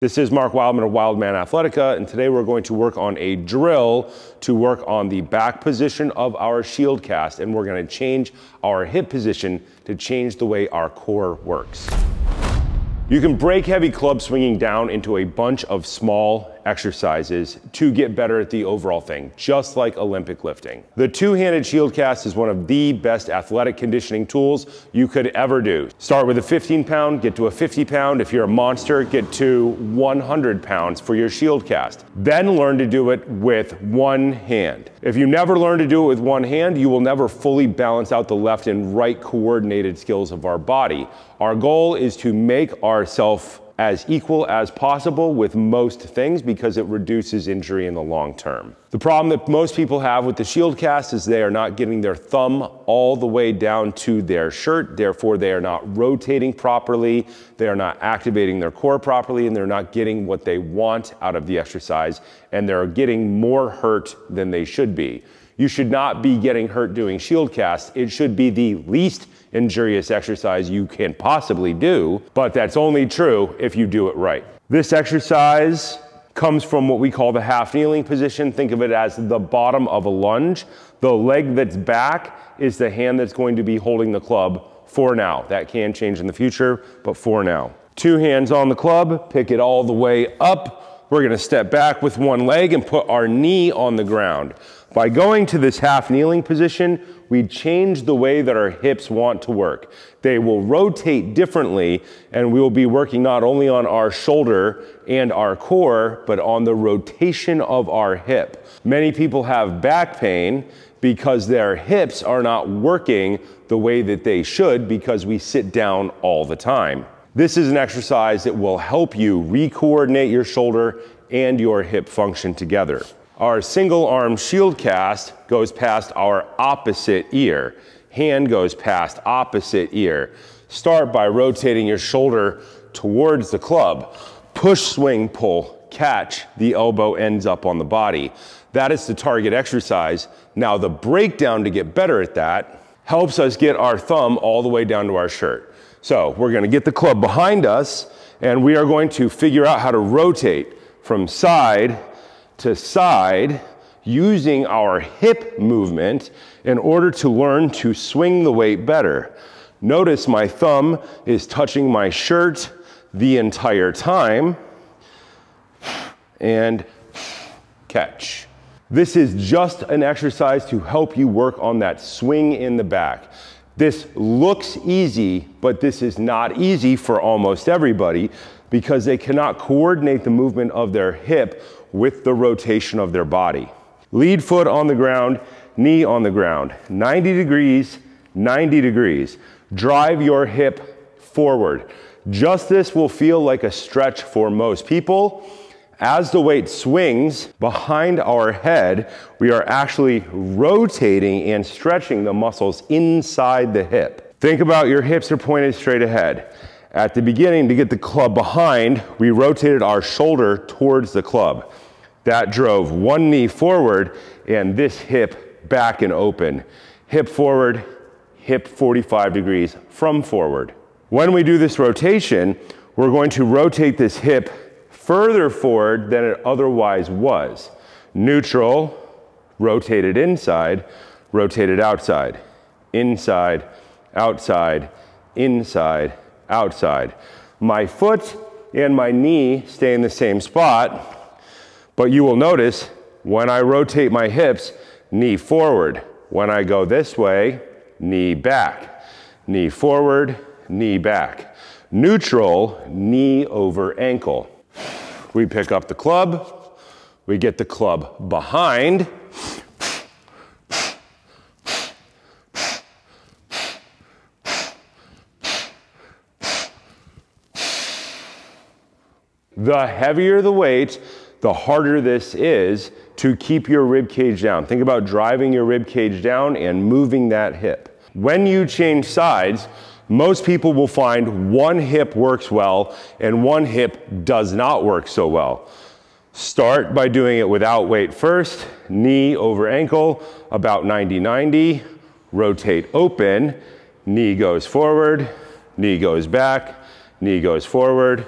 This is Mark Wildman of Wildman Athletica, and today we're going to work on a drill to work on the back position of our shield cast, and we're going to change our hip position to change the way our core works. You can break heavy club swinging down into a bunch of small exercises to get better at the overall thing, just like Olympic lifting. The two-handed shield cast is one of the best athletic conditioning tools you could ever do. Start with a 15-pound, get to a 50-pound. If you're a monster, get to 100 pounds for your shield cast. Then learn to do it with one hand. If you never learn to do it with one hand, you will never fully balance out the left and right coordinated skills of our body. Our goal is to make ourselves as equal as possible with most things because it reduces injury in the long term. The problem that most people have with the shield cast is they are not getting their thumb all the way down to their shirt, therefore they are not rotating properly, they are not activating their core properly, and they're not getting what they want out of the exercise, and they're getting more hurt than they should be. You should not be getting hurt doing shield cast. It should be the least injurious exercise you can possibly do, but that's only true if you do it right. This exercise comes from what we call the half kneeling position. Think of it as the bottom of a lunge. The leg that's back is the hand that's going to be holding the club for now. That can change in the future, but for now. Two hands on the club, pick it all the way up. We're gonna step back with one leg and put our knee on the ground. By going to this half kneeling position, we change the way that our hips want to work. They will rotate differently, and we will be working not only on our shoulder and our core, but on the rotation of our hip. Many people have back pain because their hips are not working the way that they should because we sit down all the time. This is an exercise that will help you re-coordinate your shoulder and your hip function together. Our single arm shield cast goes past our opposite ear. Hand goes past opposite ear. Start by rotating your shoulder towards the club. Push, swing, pull, catch. The elbow ends up on the body. That is the target exercise. Now the breakdown to get better at that helps us get our thumb all the way down to our shirt. So we're gonna get the club behind us and we are going to figure out how to rotate from side to side using our hip movement in order to learn to swing the weight better. Notice my thumb is touching my shirt the entire time and catch. This is just an exercise to help you work on that swing in the back. This looks easy, but this is not easy for almost everybody because they cannot coordinate the movement of their hip with the rotation of their body. Lead foot on the ground, knee on the ground. 90 degrees, 90 degrees. Drive your hip forward. Just this will feel like a stretch for most people. As the weight swings behind our head, we are actually rotating and stretching the muscles inside the hip. Think about your hips are pointed straight ahead. At the beginning, to get the club behind, we rotated our shoulder towards the club. That drove one knee forward and this hip back and open. Hip forward, hip 45 degrees from forward. When we do this rotation, we're going to rotate this hip further forward than it otherwise was. Neutral, rotated inside, rotated outside. Inside, outside, inside, outside. My foot and my knee stay in the same spot, but you will notice when I rotate my hips, knee forward. When I go this way, knee back. Knee forward, knee back. Neutral, knee over ankle. We pick up the club, we get the club behind, the heavier the weight, the harder this is to keep your rib cage down. Think about driving your rib cage down and moving that hip. When you change sides, most people will find one hip works well and one hip does not work so well. Start by doing it without weight first, knee over ankle, about 90-90, rotate open, knee goes forward, knee goes back, knee goes forward,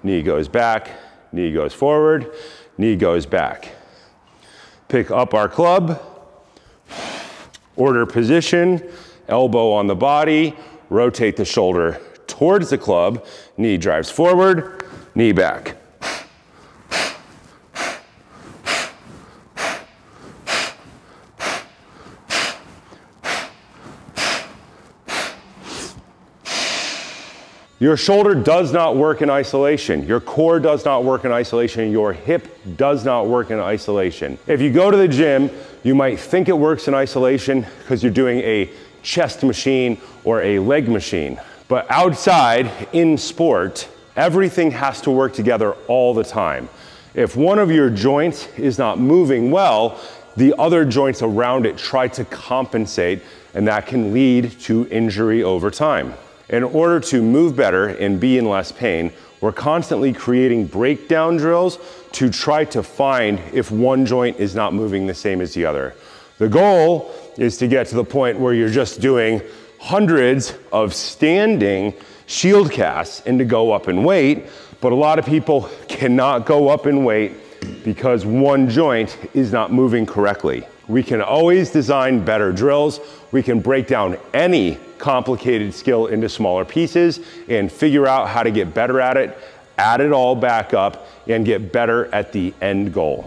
knee goes back, knee goes forward, knee goes back. Pick up our club, order position, elbow on the body, rotate the shoulder towards the club, knee drives forward, knee back. Your shoulder does not work in isolation. Your core does not work in isolation. Your hip does not work in isolation. If you go to the gym, you might think it works in isolation because you're doing a chest machine or a leg machine. But outside, in sport, everything has to work together all the time. If one of your joints is not moving well, the other joints around it try to compensate, and that can lead to injury over time. In order to move better and be in less pain, we're constantly creating breakdown drills to try to find if one joint is not moving the same as the other. The goal is to get to the point where you're just doing hundreds of standing shield casts and to go up in weight, but a lot of people cannot go up in weight because one joint is not moving correctly. We can always design better drills. We can break down any complicated skill into smaller pieces and figure out how to get better at it, add it all back up, and get better at the end goal.